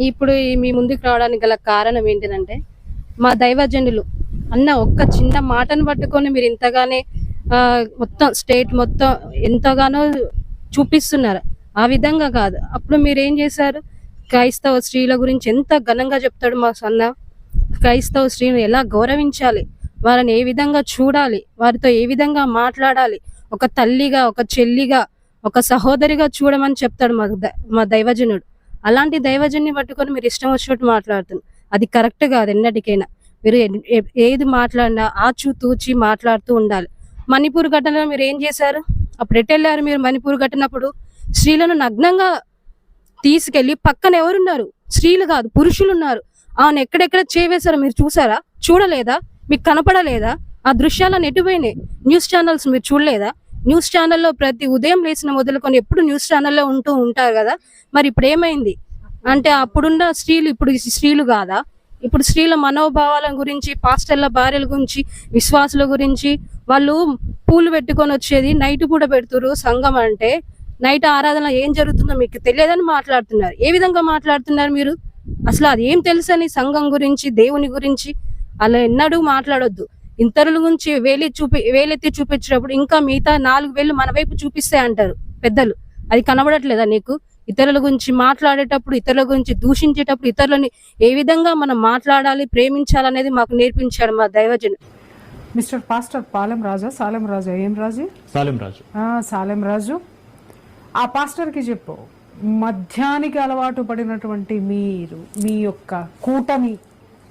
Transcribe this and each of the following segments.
ఇప్పుడు మీ ముందుకు రావడానికి గల కారణం ఏంటిదంటే, మా దైవజనులు అన్న ఒక్క చిన్న మాటను పట్టుకొని మీరు ఇంతగానే మొత్తం స్టేట్ మొత్తం ఎంతగానో చూపిస్తున్నారు. ఆ విధంగా కాదు. అప్పుడు మీరేం చేశారు? క్రైస్తవ స్త్రీల గురించి ఎంత ఘనంగా చెప్తాడు మా సన్న. క్రైస్తవ స్త్రీని ఎలా గౌరవించాలి, వారిని ఏ విధంగా చూడాలి, వారితో ఏ విధంగా మాట్లాడాలి, ఒక తల్లిగా, ఒక చెల్లిగా, ఒక సహోదరిగా చూడమని చెప్తాడు మా దైవజనుడు. అలాంటి దైవజన్ని పట్టుకొని మీరు ఇష్టం వచ్చినట్టు మాట్లాడుతున్నారు. అది కరెక్ట్ కాదు ఎన్నటికైనా. మీరు ఏది మాట్లాడినా ఆచితూచి మాట్లాడుతూ ఉండాలి. మణిపూర్ ఘటనలో మీరు ఏం చేశారు? అప్పుడు ఎటెళ్ళారు మీరు? మణిపూర్ ఘటనప్పుడు స్త్రీలను నగ్నంగా తీసుకెళ్లి పక్కన ఎవరున్నారు? స్త్రీలు కాదు, పురుషులు ఉన్నారు. ఆమెను ఎక్కడెక్కడ చేవేశారో మీరు చూసారా? చూడలేదా? మీకు కనపడలేదా? ఆ దృశ్యాలను ఎటుపోయినాయి? న్యూస్ ఛానల్స్ మీరు చూడలేదా? న్యూస్ ఛానల్లో ప్రతి ఉదయం లేచిన మొదలుకొని ఎప్పుడు న్యూస్ ఛానల్లో ఉంటూ ఉంటారు కదా. మరి ఇప్పుడు ఏమైంది అంటే, అప్పుడున్న స్త్రీలు ఇప్పుడు స్త్రీలు కాదా? ఇప్పుడు స్త్రీల మనోభావాల గురించి, పాస్టర్ల భార్యల గురించి, విశ్వాసుల గురించి వాళ్ళు పూలు పెట్టుకొని వచ్చేది నైట్ పూట పెడుతురు సంఘం అంటే. నైట్ ఆరాధన ఏం జరుగుతుందో మీకు తెలియదని మాట్లాడుతున్నారు. ఏ విధంగా మాట్లాడుతున్నారు మీరు? అసలు అది ఏం తెలుసని సంఘం గురించి, దేవుని గురించి అలా ఎన్నడూ మాట్లాడొద్దు. ఇతరుల గురించి వేలెత్తి చూపించినప్పుడు ఇంకా మిగతా 4 వేలు మన వైపు చూపిస్తే అంటారు పెద్దలు. అది కనబడట్లేదా నీకు? ఇతరుల గురించి మాట్లాడేటప్పుడు, ఇతరుల గురించి దూషించేటప్పుడు ఇతరులని ఏ విధంగా మనం మాట్లాడాలి, ప్రేమించాలనేది మాకు నేర్పించాడు మా దైవజనుడు. మిస్టర్ పాస్టర్ సాలెం రాజా ఏం రాజు? సాలెం రాజు, ఆ పాస్టర్కి చెప్పు, మద్యానికి అలవాటు పడినటువంటి మీరు, మీ యొక్క కూటమి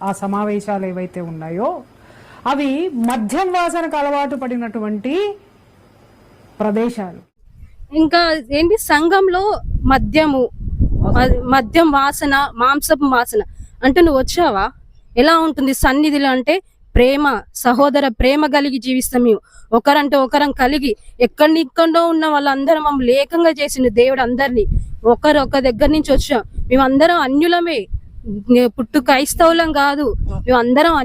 ఆ సమావేశాలు ఏవైతే ఉన్నాయో అవి మద్యం వాసనకు అలవాటు పడినటువంటి ప్రదేశాలు. ఇంకా ఏంటి సంఘంలో మద్యం వాసన, మాంసపు వాసన అంటే నువ్వు వచ్చావా? ఎలా ఉంటుంది సన్నిధిలో అంటే ప్రేమ, సహోదర ప్రేమ కలిగి జీవిస్తాం మేము. ఒకరంటే ఒకరం కలిగి ఎక్కడో ఉన్న వాళ్ళందరం మమ్మల్ని ఏకంగా చేసిండు దేవుడు. అందరినీ ఒక దగ్గర నుంచి వచ్చాం. మేమందరం అన్యులమే, పుట్టు క్రైస్తవులం కాదు. మేమందరం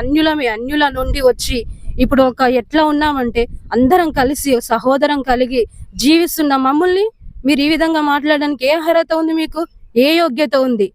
అన్యుల నుండి వచ్చి ఇప్పుడు ఎట్లా ఉన్నామంటే అందరం కలిసి సహోదరం కలిగి జీవిస్తున్న మమ్మల్ని మీరు ఈ విధంగా మాట్లాడడానికి ఏ అర్హత ఉంది? మీకు ఏ యోగ్యత ఉంది?